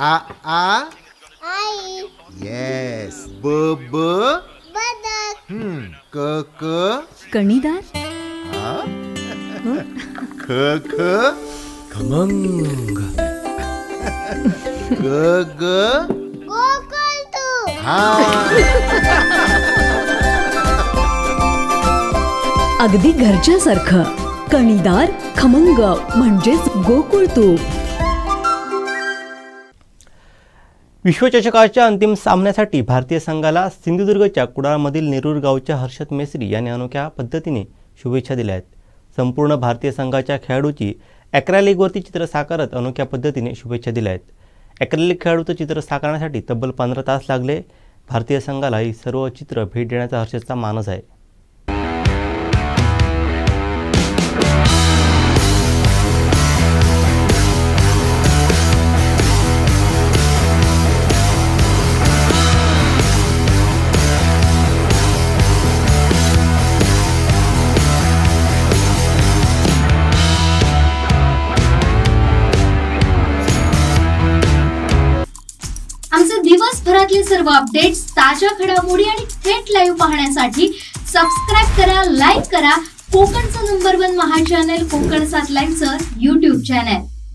आ आ आई. Yes. ब ब बदक. क क कणीदार. आ? ख ख खमंग. ग ग कोकण तू. हा. अगदी घरच्यासारखं. कणीदार खमंग म्हणजेच गोकुळ तूप. विश्वचषकाच्या अंतिम सामन्यासाठी भारतीय संघाला सिंधुदुर्गच्या कुडाळमधील नेरूर गावच्या हर्षद मेसरी यांनी अनोख्या पद्धतीने शुभेच्छा दिल्या आहेत. संपूर्ण भारतीय संघाच्या खेळाडूची ॲक्रेलिकवरती चित्र साकारत अनोख्या पद्धतीने शुभेच्छा दिल्या आहेत. ॲक्रेलिक खेळाडूचं चित्र साकारण्यासाठी तब्बल 15 तास लागले. भारतीय संघाला ही सर्व चित्र भेट देण्याचा हर्षदचा मानस आहे. आमचे दिवसभरातले सर्व अपडेट्स, ताज्या घडामोडी आणि थेट लाईव्ह पाहण्यासाठी सबस्क्राईब करा, लाईक करा कोकणचं नंबर 1 महा चॅनल कोकणसाद लाईव्हचं YouTube चॅनल.